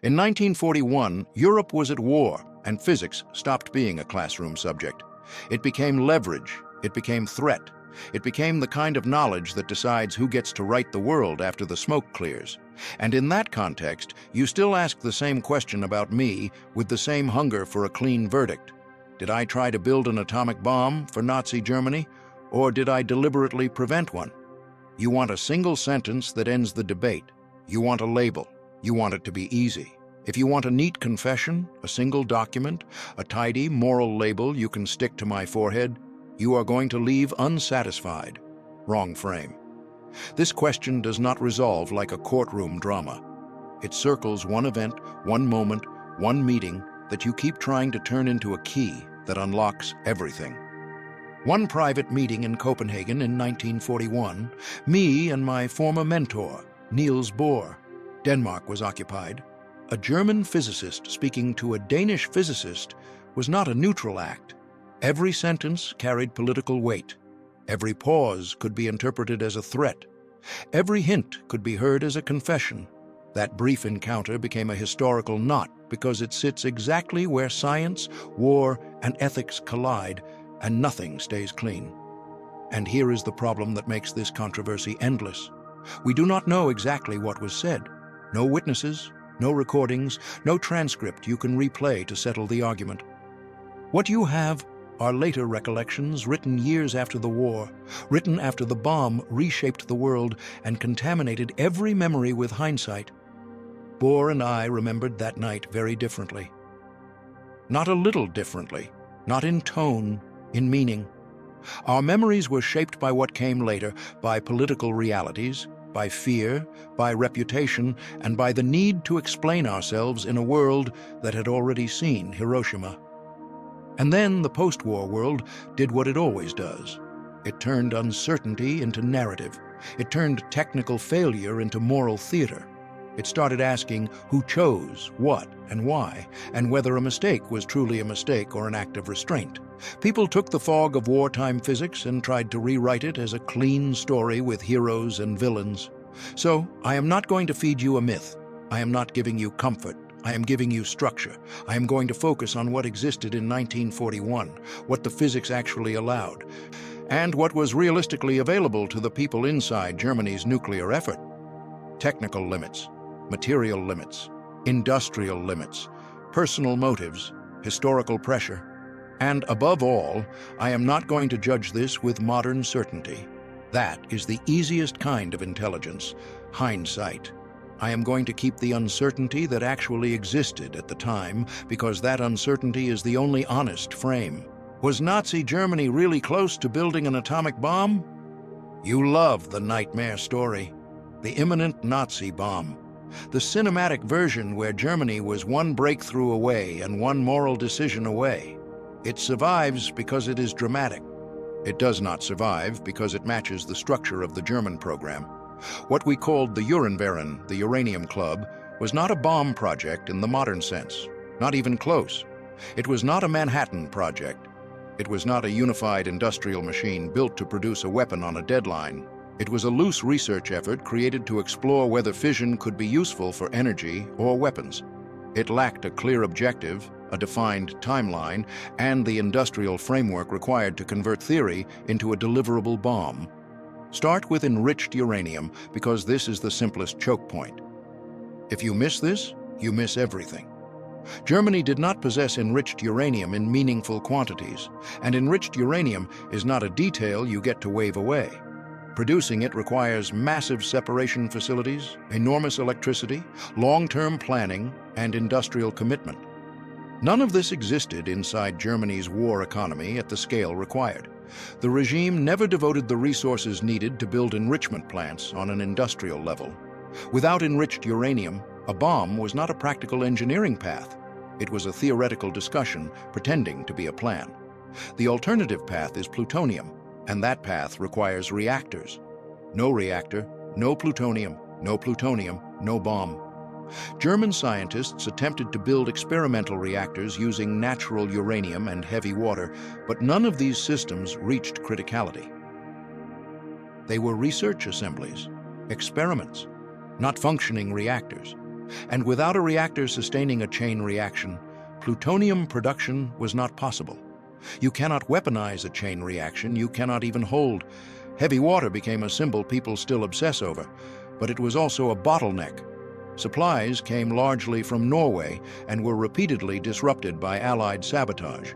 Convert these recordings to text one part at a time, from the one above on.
In 1941, Europe was at war, and physics stopped being a classroom subject. It became leverage, it became threat, it became the kind of knowledge that decides who gets to right the world after the smoke clears. And in that context, you still ask the same question about me with the same hunger for a clean verdict. Did I try to build an atomic bomb for Nazi Germany, or did I deliberately prevent one? You want a single sentence that ends the debate. You want a label. You want it to be easy. If you want a neat confession, a single document, a tidy moral label you can stick to my forehead, you are going to leave unsatisfied. Wrong frame. This question does not resolve like a courtroom drama. It circles one event, one moment, one meeting that you keep trying to turn into a key that unlocks everything. One private meeting in Copenhagen in 1941, me and my former mentor, Niels Bohr. Denmark was occupied. A German physicist speaking to a Danish physicist was not a neutral act. Every sentence carried political weight. Every pause could be interpreted as a threat. Every hint could be heard as a confession. That brief encounter became a historical knot because it sits exactly where science, war, and ethics collide, and nothing stays clean. And here is the problem that makes this controversy endless. We do not know exactly what was said. No witnesses, no recordings, no transcript you can replay to settle the argument. What you have are later recollections written years after the war, written after the bomb reshaped the world and contaminated every memory with hindsight. Bohr and I remembered that night very differently. Not a little differently, not in tone, in meaning. Our memories were shaped by what came later, by political realities, by fear, by reputation, and by the need to explain ourselves in a world that had already seen Hiroshima. And then the post-war world did what it always does. It turned uncertainty into narrative. It turned technical failure into moral theater. It started asking who chose, what, and why, and whether a mistake was truly a mistake or an act of restraint. People took the fog of wartime physics and tried to rewrite it as a clean story with heroes and villains. So, I am not going to feed you a myth. I am not giving you comfort. I am giving you structure. I am going to focus on what existed in 1941, what the physics actually allowed, and what was realistically available to the people inside Germany's nuclear effort. Technical limits, material limits, industrial limits, personal motives, historical pressure. And above all, I am not going to judge this with modern certainty. That is the easiest kind of intelligence, hindsight. I am going to keep the uncertainty that actually existed at the time because that uncertainty is the only honest frame. Was Nazi Germany really close to building an atomic bomb? You love the nightmare story, the imminent Nazi bomb, the cinematic version where Germany was one breakthrough away and one moral decision away. It survives because it is dramatic. It does not survive because it matches the structure of the German program. What we called the Uranium, the Uranium Club, was not a bomb project in the modern sense, not even close. It was not a Manhattan project. It was not a unified industrial machine built to produce a weapon on a deadline. It was a loose research effort created to explore whether fission could be useful for energy or weapons. It lacked a clear objective, a defined timeline, and the industrial framework required to convert theory into a deliverable bomb. Start with enriched uranium because this is the simplest choke point. If you miss this, you miss everything. Germany did not possess enriched uranium in meaningful quantities, and enriched uranium is not a detail you get to wave away. Producing it requires massive separation facilities, enormous electricity, long-term planning, and industrial commitment. None of this existed inside Germany's war economy at the scale required. The regime never devoted the resources needed to build enrichment plants on an industrial level. Without enriched uranium, a bomb was not a practical engineering path. It was a theoretical discussion pretending to be a plan. The alternative path is plutonium, and that path requires reactors. No reactor, no plutonium, no bomb. German scientists attempted to build experimental reactors using natural uranium and heavy water, but none of these systems reached criticality. They were research assemblies, experiments, not functioning reactors. And without a reactor sustaining a chain reaction, plutonium production was not possible. You cannot weaponize a chain reaction, you cannot even hold. Heavy water became a symbol people still obsess over, but it was also a bottleneck. Supplies came largely from Norway and were repeatedly disrupted by Allied sabotage.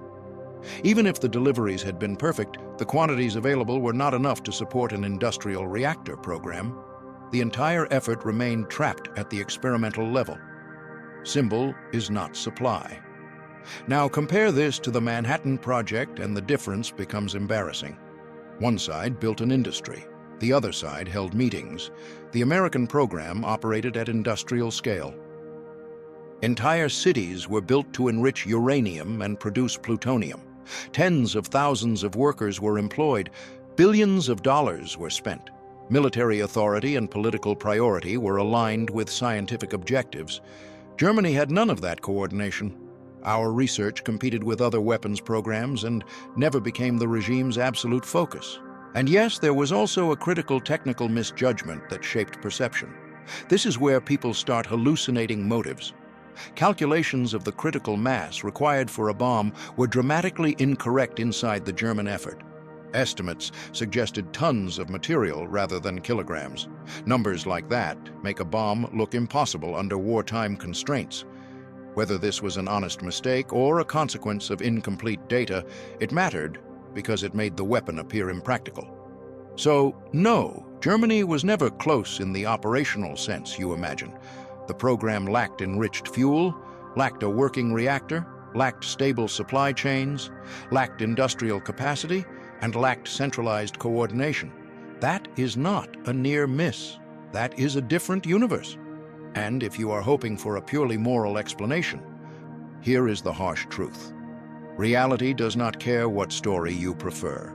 Even if the deliveries had been perfect, the quantities available were not enough to support an industrial reactor program. The entire effort remained trapped at the experimental level. Symbol is not supply. Now compare this to the Manhattan Project and the difference becomes embarrassing. One side built an industry. The other side held meetings. The American program operated at industrial scale. Entire cities were built to enrich uranium and produce plutonium. Tens of thousands of workers were employed. Billions of dollars were spent. Military authority and political priority were aligned with scientific objectives. Germany had none of that coordination. Our research competed with other weapons programs and never became the regime's absolute focus. And yes, there was also a critical technical misjudgment that shaped perception. This is where people start hallucinating motives. Calculations of the critical mass required for a bomb were dramatically incorrect inside the German effort. Estimates suggested tons of material rather than kilograms. Numbers like that make a bomb look impossible under wartime constraints. Whether this was an honest mistake or a consequence of incomplete data, it mattered because it made the weapon appear impractical. So, no, Germany was never close in the operational sense you imagine. The program lacked enriched fuel, lacked a working reactor, lacked stable supply chains, lacked industrial capacity, and lacked centralized coordination. That is not a near miss. That is a different universe. And if you are hoping for a purely moral explanation, here is the harsh truth. Reality does not care what story you prefer.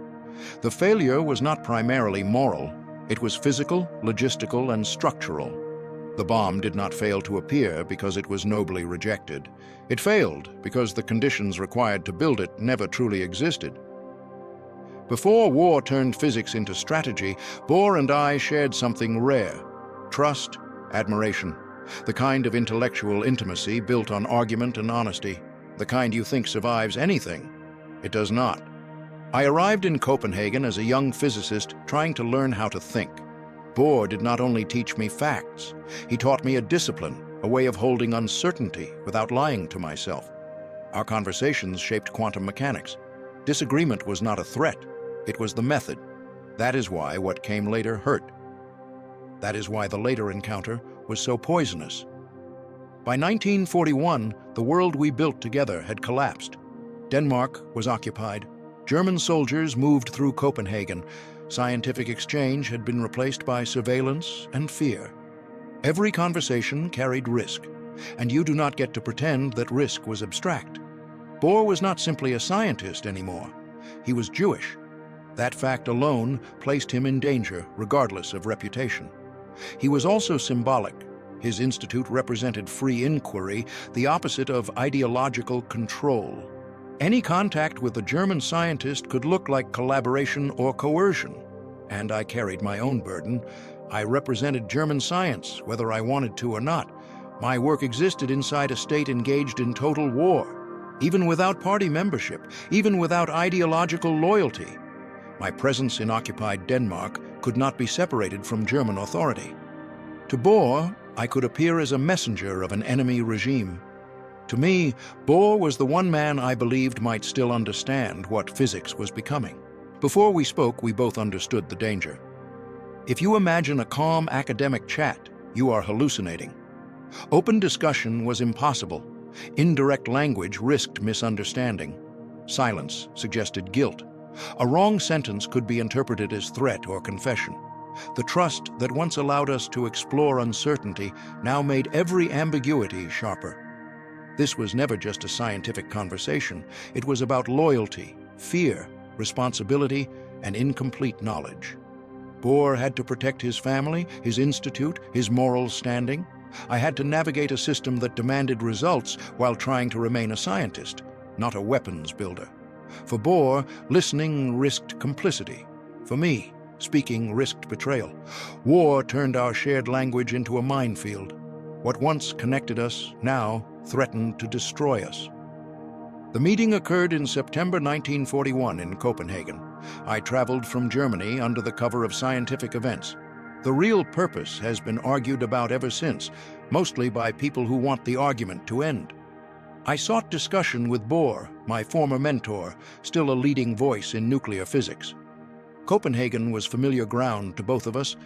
The failure was not primarily moral. It was physical, logistical, and structural. The bomb did not fail to appear because it was nobly rejected. It failed because the conditions required to build it never truly existed. Before war turned physics into strategy, Bohr and I shared something rare: trust, admiration, the kind of intellectual intimacy built on argument and honesty, the kind you think survives anything. It does not. I arrived in Copenhagen as a young physicist trying to learn how to think. Bohr did not only teach me facts, he taught me a discipline, a way of holding uncertainty without lying to myself. Our conversations shaped quantum mechanics. Disagreement was not a threat, it was the method. That is why what came later hurt. That is why the later encounter was so poisonous. By 1941, the world we built together had collapsed. Denmark was occupied. German soldiers moved through Copenhagen. Scientific exchange had been replaced by surveillance and fear. Every conversation carried risk, and you do not get to pretend that risk was abstract. Bohr was not simply a scientist anymore. He was Jewish. That fact alone placed him in danger, regardless of reputation. He was also symbolic. His institute represented free inquiry, the opposite of ideological control. Any contact with a German scientist could look like collaboration or coercion. And I carried my own burden. I represented German science, whether I wanted to or not. My work existed inside a state engaged in total war. Even without party membership, even without ideological loyalty. My presence in occupied Denmark could not be separated from German authority. To Bohr, I could appear as a messenger of an enemy regime. To me, Bohr was the one man I believed might still understand what physics was becoming. Before we spoke, we both understood the danger. If you imagine a calm academic chat, you are hallucinating. Open discussion was impossible. Indirect language risked misunderstanding. Silence suggested guilt. A wrong sentence could be interpreted as threat or confession. The trust that once allowed us to explore uncertainty now made every ambiguity sharper. This was never just a scientific conversation. It was about loyalty, fear, responsibility, and incomplete knowledge. Bohr had to protect his family, his institute, his moral standing. I had to navigate a system that demanded results while trying to remain a scientist, not a weapons builder. For Bohr, listening risked complicity. For me, speaking risked betrayal. War turned our shared language into a minefield. What once connected us now threatened to destroy us. The meeting occurred in September 1941 in Copenhagen. I traveled from Germany under the cover of scientific events. The real purpose has been argued about ever since, mostly by people who want the argument to end. I sought discussion with Bohr, my former mentor, still a leading voice in nuclear physics. Copenhagen was familiar ground to both of us,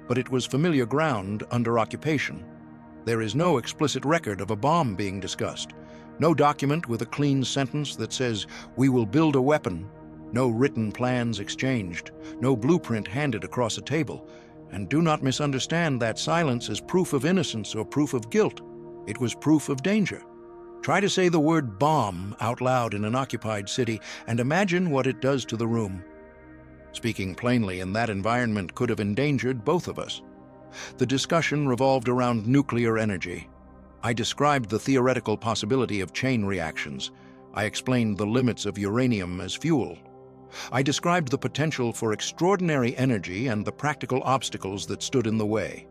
but it was familiar ground under occupation. There is no explicit record of a bomb being discussed, no document with a clean sentence that says, "We will build a weapon," no written plans exchanged, no blueprint handed across a table. And do not misunderstand that silence as proof of innocence or proof of guilt. It was proof of danger. Try to say the word bomb out loud in an occupied city and imagine what it does to the room. Speaking plainly, in that environment could have endangered both of us. The discussion revolved around nuclear energy. I described the theoretical possibility of chain reactions. I explained the limits of uranium as fuel. I described the potential for extraordinary energy and the practical obstacles that stood in the way.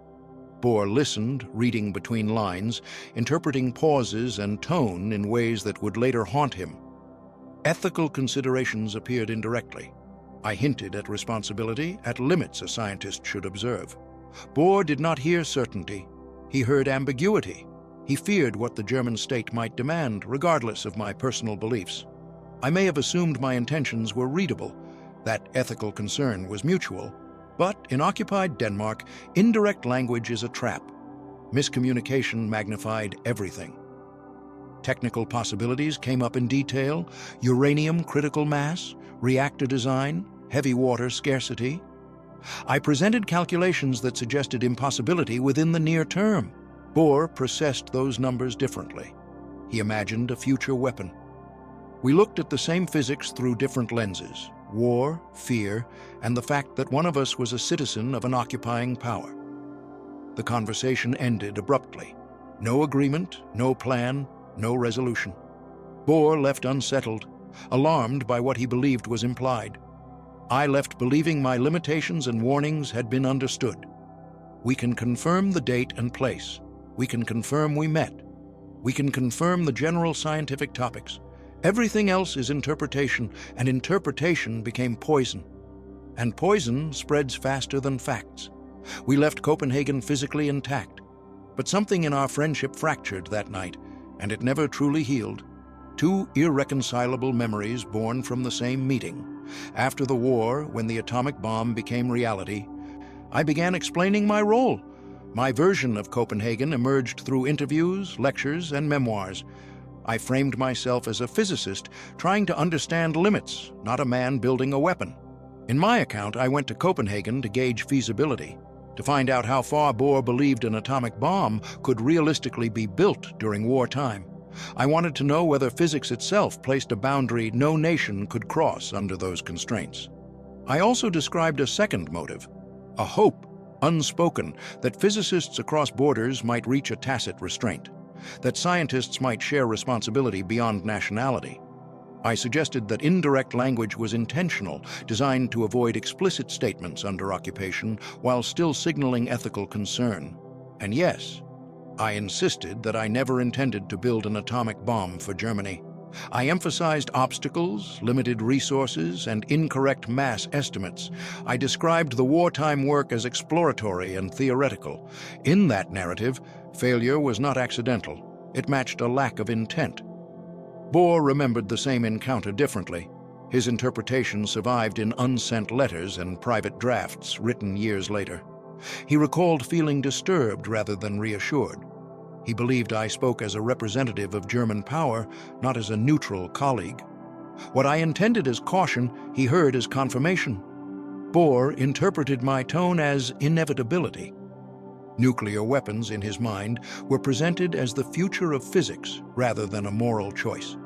Bohr listened, reading between lines, interpreting pauses and tone in ways that would later haunt him. Ethical considerations appeared indirectly. I hinted at responsibility, at limits a scientist should observe. Bohr did not hear certainty. He heard ambiguity. He feared what the German state might demand, regardless of my personal beliefs. I may have assumed my intentions were readable, that ethical concern was mutual, but in occupied Denmark, indirect language is a trap. Miscommunication magnified everything. Technical possibilities came up in detail: uranium critical mass, reactor design, heavy water scarcity. I presented calculations that suggested impossibility within the near term. Bohr processed those numbers differently. He imagined a future weapon. We looked at the same physics through different lenses: war, fear, and the fact that one of us was a citizen of an occupying power. The conversation ended abruptly. No agreement, no plan, no resolution. Bohr left unsettled, alarmed by what he believed was implied. I left believing my limitations and warnings had been understood. We can confirm the date and place. We can confirm we met. We can confirm the general scientific topics. Everything else is interpretation, and interpretation became poison. And poison spreads faster than facts. We left Copenhagen physically intact, but something in our friendship fractured that night, and it never truly healed. Two irreconcilable memories born from the same meeting. After the war, when the atomic bomb became reality, I began explaining my role. My version of Copenhagen emerged through interviews, lectures, and memoirs. I framed myself as a physicist trying to understand limits, not a man building a weapon. In my account, I went to Copenhagen to gauge feasibility, to find out how far Bohr believed an atomic bomb could realistically be built during wartime. I wanted to know whether physics itself placed a boundary no nation could cross under those constraints. I also described a second motive, a hope, unspoken, that physicists across borders might reach a tacit restraint, that scientists might share responsibility beyond nationality. I suggested that indirect language was intentional, designed to avoid explicit statements under occupation while still signaling ethical concern. And yes, I insisted that I never intended to build an atomic bomb for Germany. I emphasized obstacles, limited resources, and incorrect mass estimates. I described the wartime work as exploratory and theoretical. In that narrative, failure was not accidental. It matched a lack of intent. Bohr remembered the same encounter differently. His interpretation survived in unsent letters and private drafts written years later. He recalled feeling disturbed rather than reassured. He believed I spoke as a representative of German power, not as a neutral colleague. What I intended as caution, he heard as confirmation. Bohr interpreted my tone as inevitability. Nuclear weapons, in his mind, were presented as the future of physics rather than a moral choice.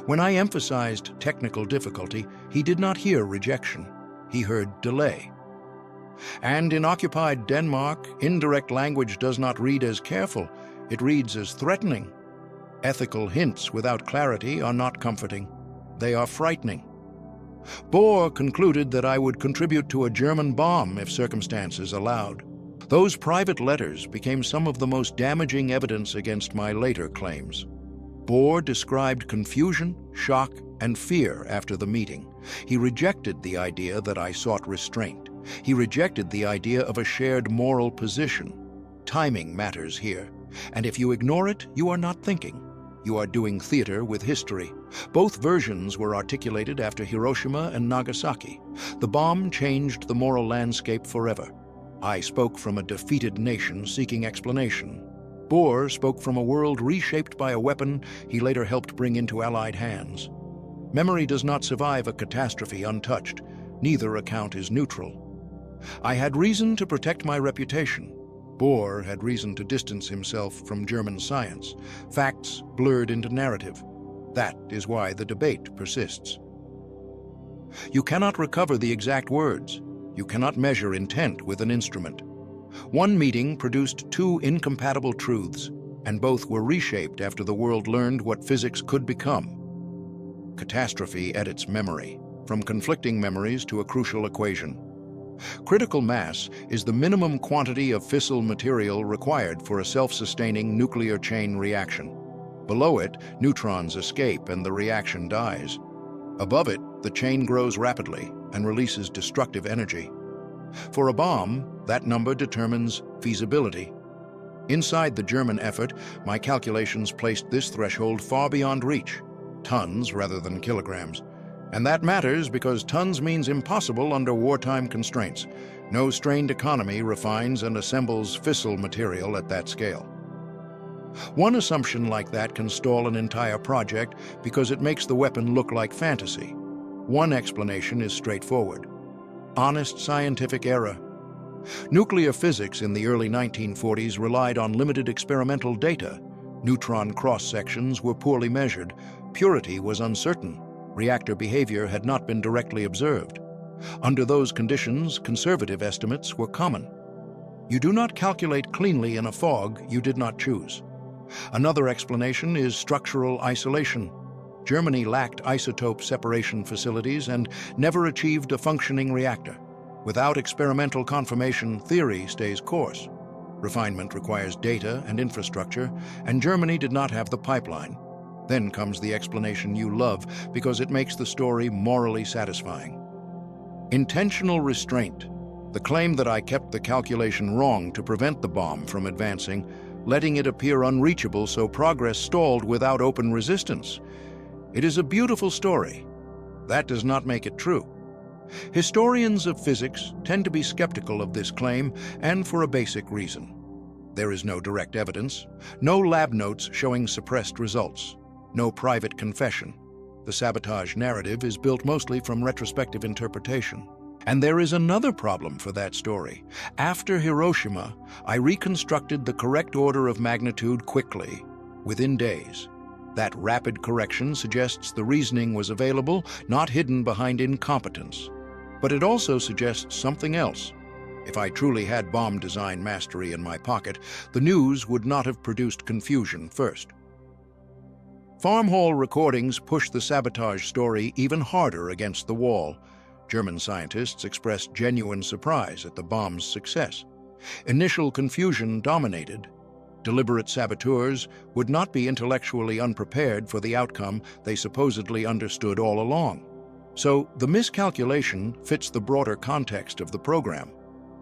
When I emphasized technical difficulty, he did not hear rejection. He heard delay. And in occupied Denmark, indirect language does not read as careful. It reads as threatening. Ethical hints without clarity are not comforting. They are frightening. Bohr concluded that I would contribute to a German bomb if circumstances allowed. Those private letters became some of the most damaging evidence against my later claims. Bohr described confusion, shock, and fear after the meeting. He rejected the idea that I sought restraint. He rejected the idea of a shared moral position. Timing matters here, and if you ignore it, you are not thinking. You are doing theater with history. Both versions were articulated after Hiroshima and Nagasaki. The bomb changed the moral landscape forever. I spoke from a defeated nation seeking explanation. Bohr spoke from a world reshaped by a weapon he later helped bring into Allied hands. Memory does not survive a catastrophe untouched. Neither account is neutral. I had reason to protect my reputation. Bohr had reason to distance himself from German science. Facts blurred into narrative. That is why the debate persists. You cannot recover the exact words. You cannot measure intent with an instrument. One meeting produced two incompatible truths, and both were reshaped after the world learned what physics could become. Catastrophe edits memory, from conflicting memories to a crucial equation. Critical mass is the minimum quantity of fissile material required for a self-sustaining nuclear chain reaction. Below it, neutrons escape and the reaction dies. Above it, the chain grows rapidly and releases destructive energy. For a bomb, that number determines feasibility. Inside the German effort, my calculations placed this threshold far beyond reach, tons rather than kilograms. And that matters because tons means impossible under wartime constraints. No strained economy refines and assembles fissile material at that scale. One assumption like that can stall an entire project because it makes the weapon look like fantasy. One explanation is straightforward: honest scientific error. Nuclear physics in the early 1940s relied on limited experimental data. Neutron cross-sections were poorly measured. Purity was uncertain. Reactor behavior had not been directly observed. Under those conditions, conservative estimates were common. You do not calculate cleanly in a fog you did not choose. Another explanation is structural isolation. Germany lacked isotope separation facilities and never achieved a functioning reactor. Without experimental confirmation, theory stays course. Refinement requires data and infrastructure, and Germany did not have the pipeline. Then comes the explanation you love because it makes the story morally satisfying. Intentional restraint. The claim that I kept the calculation wrong to prevent the bomb from advancing, letting it appear unreachable so progress stalled without open resistance. It is a beautiful story. That does not make it true. Historians of physics tend to be skeptical of this claim, and for a basic reason. There is no direct evidence, no lab notes showing suppressed results, no private confession. The sabotage narrative is built mostly from retrospective interpretation. And there is another problem for that story. After Hiroshima, I reconstructed the correct order of magnitude quickly, within days. That rapid correction suggests the reasoning was available, not hidden behind incompetence. But it also suggests something else. If I truly had bomb design mastery in my pocket, the news would not have produced confusion first. Farm hall recordings pushed the sabotage story even harder against the wall. German scientists expressed genuine surprise at the bomb's success. Initial confusion dominated. Deliberate saboteurs would not be intellectually unprepared for the outcome they supposedly understood all along. So the miscalculation fits the broader context of the program.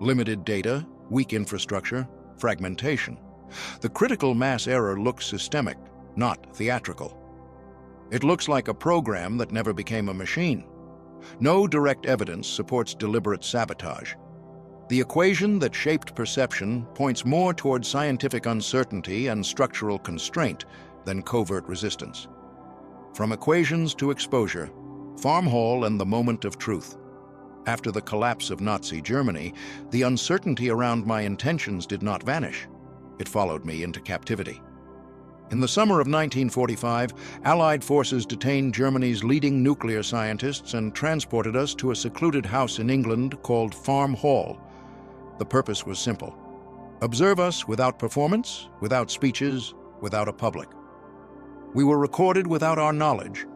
Limited data, weak infrastructure, fragmentation. The critical mass error looks systemic, not theatrical. It looks like a program that never became a machine. No direct evidence supports deliberate sabotage. The equation that shaped perception points more toward scientific uncertainty and structural constraint than covert resistance. From equations to exposure, Farm Hall and the moment of truth. After the collapse of Nazi Germany, the uncertainty around my intentions did not vanish. It followed me into captivity. In the summer of 1945, Allied forces detained Germany's leading nuclear scientists and transported us to a secluded house in England called Farm Hall. The purpose was simple: observe us without performance, without speeches, without a public. We were recorded without our knowledge.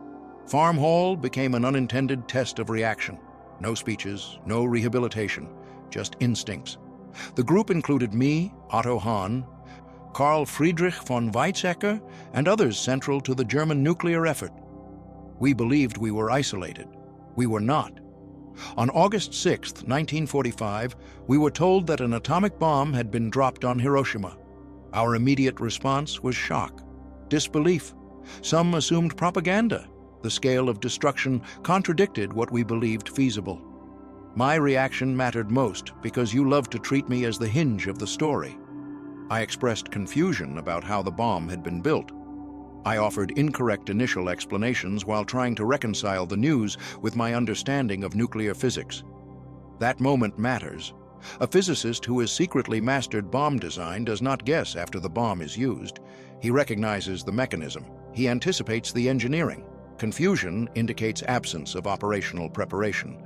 Farm Hall became an unintended test of reaction. No speeches, no rehabilitation, just instincts. The group included me, Otto Hahn, Carl Friedrich von Weizsäcker, and others central to the German nuclear effort. We believed we were isolated. We were not. On August 6, 1945, we were told that an atomic bomb had been dropped on Hiroshima. Our immediate response was shock, disbelief. Some assumed propaganda. The scale of destruction contradicted what we believed feasible. My reaction mattered most because you loved to treat me as the hinge of the story. I expressed confusion about how the bomb had been built. I offered incorrect initial explanations while trying to reconcile the news with my understanding of nuclear physics. That moment matters. A physicist who has secretly mastered bomb design does not guess after the bomb is used. He recognizes the mechanism. He anticipates the engineering. Confusion indicates absence of operational preparation.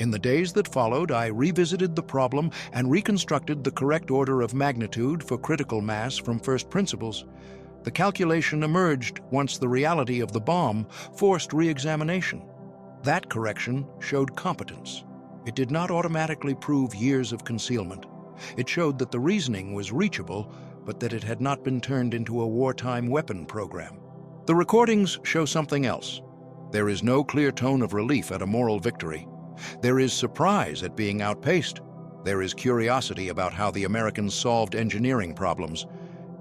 In the days that followed, I revisited the problem and reconstructed the correct order of magnitude for critical mass from first principles. The calculation emerged once the reality of the bomb forced re-examination. That correction showed competence. It did not automatically prove years of concealment. It showed that the reasoning was reachable, but that it had not been turned into a wartime weapon program. The recordings show something else. There is no clear tone of relief at a moral victory. There is surprise at being outpaced. There is curiosity about how the Americans solved engineering problems.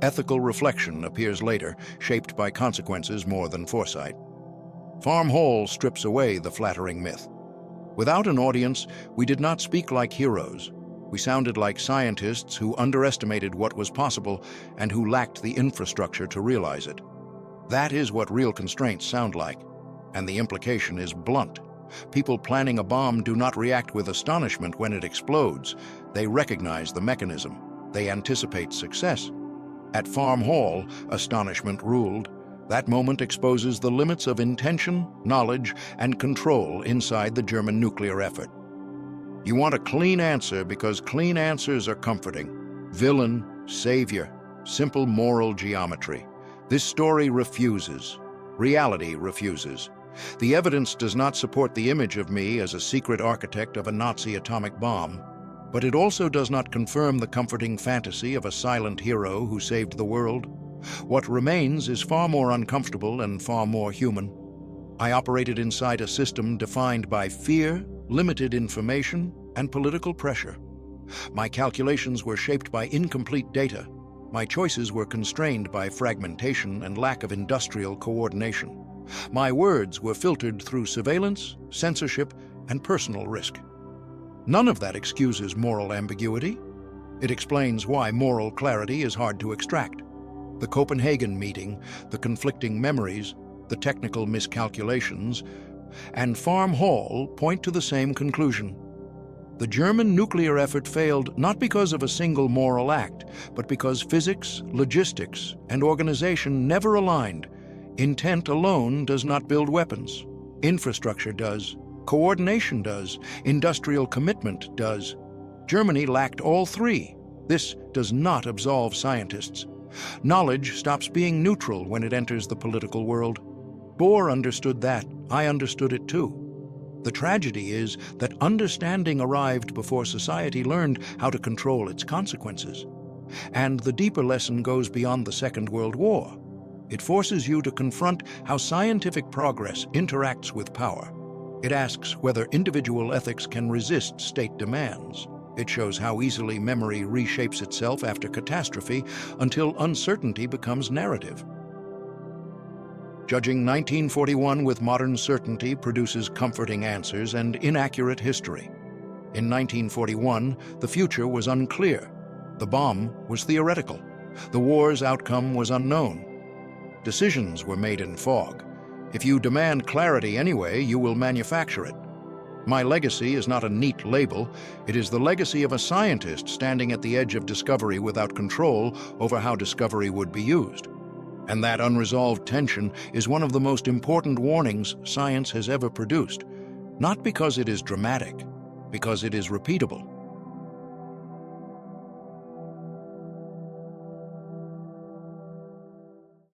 Ethical reflection appears later, shaped by consequences more than foresight. Farm Hall strips away the flattering myth. Without an audience, we did not speak like heroes. We sounded like scientists who underestimated what was possible and who lacked the infrastructure to realize it. That is what real constraints sound like, and the implication is blunt. People planning a bomb do not react with astonishment when it explodes. They recognize the mechanism. They anticipate success. At Farm Hall, astonishment ruled. That moment exposes the limits of intention, knowledge, and control inside the German nuclear effort. You want a clean answer because clean answers are comforting. Villain, savior, simple moral geometry. This story refuses. Reality refuses. The evidence does not support the image of me as a secret architect of a Nazi atomic bomb, but it also does not confirm the comforting fantasy of a silent hero who saved the world. What remains is far more uncomfortable and far more human. I operated inside a system defined by fear, limited information, and political pressure. My calculations were shaped by incomplete data. My choices were constrained by fragmentation and lack of industrial coordination. My words were filtered through surveillance, censorship, and personal risk. None of that excuses moral ambiguity. It explains why moral clarity is hard to extract. The Copenhagen meeting, the conflicting memories, the technical miscalculations, and Farm Hall point to the same conclusion. The German nuclear effort failed not because of a single moral act, but because physics, logistics, and organization never aligned. Intent alone does not build weapons. Infrastructure does. Coordination does. Industrial commitment does. Germany lacked all three. This does not absolve scientists. Knowledge stops being neutral when it enters the political world. Bohr understood that. I understood it too. The tragedy is that understanding arrived before society learned how to control its consequences. And the deeper lesson goes beyond the Second World War. It forces you to confront how scientific progress interacts with power. It asks whether individual ethics can resist state demands. It shows how easily memory reshapes itself after catastrophe until uncertainty becomes narrative. Judging 1941 with modern certainty produces comforting answers and inaccurate history. In 1941, the future was unclear. The bomb was theoretical. The war's outcome was unknown. Decisions were made in fog. If you demand clarity anyway, you will manufacture it. My legacy is not a neat label. It is the legacy of a scientist standing at the edge of discovery without control over how discovery would be used. And that unresolved tension is one of the most important warnings science has ever produced. Not because it is dramatic, because it is repeatable.